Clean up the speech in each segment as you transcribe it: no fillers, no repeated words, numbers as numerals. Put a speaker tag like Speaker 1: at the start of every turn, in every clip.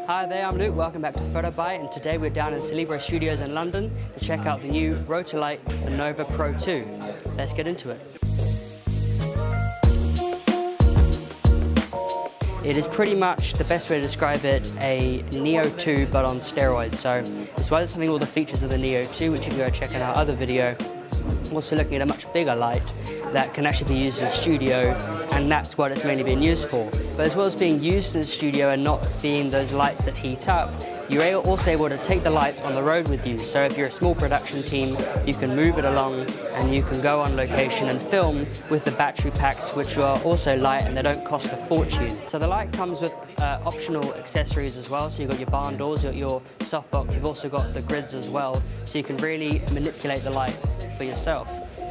Speaker 1: Hi there, I'm Luke, welcome back to Rotolight, and today we're down in Celebro Studios in London to check out the new Rotolight Anova PRO 2. Let's get into it. It is pretty much, the best way to describe it, a Neo 2 but on steroids. So it's rather something all the features of the Neo 2, which you can go check in our other video. I'm also looking at a much bigger light that can actually be used in the studio, and that's what it's mainly been used for. But as well as being used in the studio and not being those lights that heat up, you're also able to take the lights on the road with you. So if you're a small production team, you can move it along and you can go on location and film with the battery packs, which are also light and they don't cost a fortune. So the light comes with optional accessories as well. So you've got your barn doors, you've got your softbox, you've also got the grids as well. So you can really manipulate the light for yourself.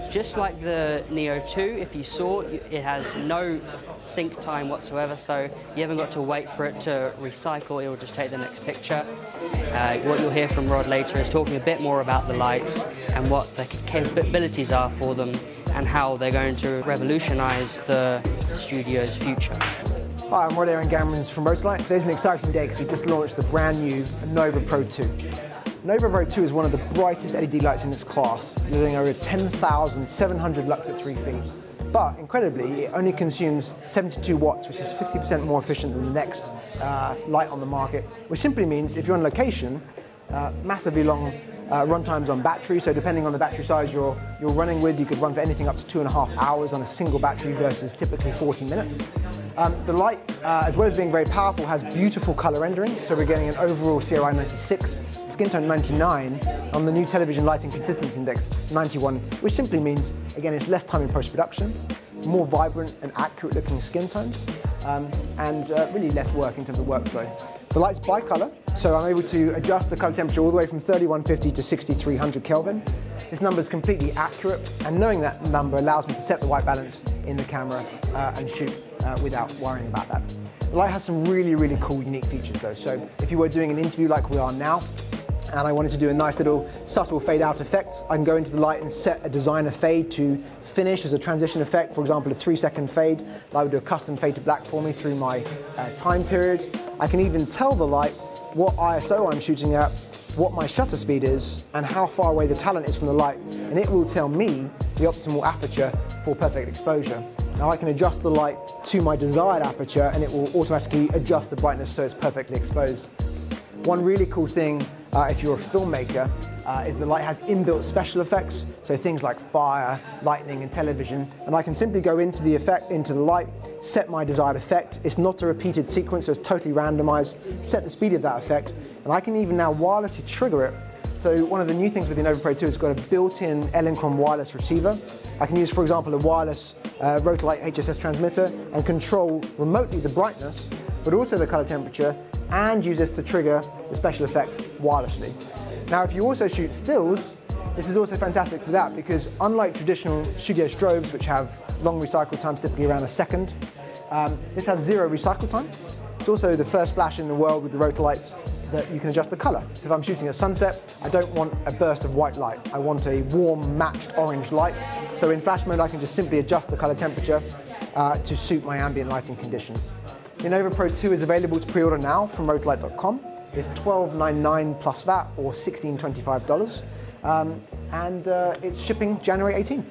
Speaker 1: Just like the Neo 2, if you saw, it has no sync time whatsoever, so you haven't got to wait for it to recycle, it will just take the next picture. What you'll hear from Rod later is talking a bit more about the lights and what the capabilities are for them and how they're going to revolutionise the studio's future.
Speaker 2: Hi, I'm Rod Gamrins from Rotolight. Today's an exciting day because we've just launched the brand new Anova PRO 2. Anova PRO 2 is one of the brightest LED lights in its class, delivering over 10,700 lux at 3 feet. But incredibly, it only consumes 72 watts, which is 50% more efficient than the next light on the market, which simply means if you're on location, massively long run times on battery. So depending on the battery size you're running with, you could run for anything up to 2.5 hours on a single battery versus typically 40 minutes. The light, as well as being very powerful, has beautiful color rendering. So we're getting an overall CRI 96, skin tone 99, on the new television lighting consistency index 91, which simply means, again, it's less time in post-production, more vibrant and accurate looking skin tones, and really less work in terms of workflow. The light's bi-color, so I'm able to adjust the color temperature all the way from 3150 to 6300 Kelvin. This number is completely accurate, and knowing that number allows me to set the white balance in the camera and shoot without worrying about that. The light has some really, really cool, unique features though. So if you were doing an interview like we are now, and I wanted to do a nice little subtle fade out effect, I can go into the light and set a designer fade to finish as a transition effect, for example a 3-second fade. I would do a custom fade to black for me through my time period. I can even tell the light what ISO I'm shooting at, what my shutter speed is, and how far away the talent is from the light, and it will tell me the optimal aperture for perfect exposure. Now I can adjust the light to my desired aperture and it will automatically adjust the brightness so it's perfectly exposed. One really cool thing if you're a filmmaker is the light has inbuilt special effects, so things like fire, lightning and television, and I can simply go into the light, set my desired effect. It's not a repeated sequence, so it's totally randomized, set the speed of that effect, and I can even now wirelessly trigger it. So one of the new things with the Anova PRO 2 is it's got a built-in L-Incron wireless receiver. I can use, for example, a wireless Rotolight HSS transmitter and control remotely the brightness, but also the color temperature, and use this to trigger the special effect wirelessly. Now, if you also shoot stills, this is also fantastic for that because unlike traditional studio strobes, which have long recycle times, typically around a second, this has 0 recycle time. It's also the first flash in the world with the Rotolights that you can adjust the color. So if I'm shooting at sunset, I don't want a burst of white light. I want a warm, matched orange light. So in flash mode, I can just simply adjust the color temperature to suit my ambient lighting conditions. The Anova PRO 2 is available to pre-order now from Rotolight.com. It's $12.99 plus VAT or $16.25, and it's shipping January 18.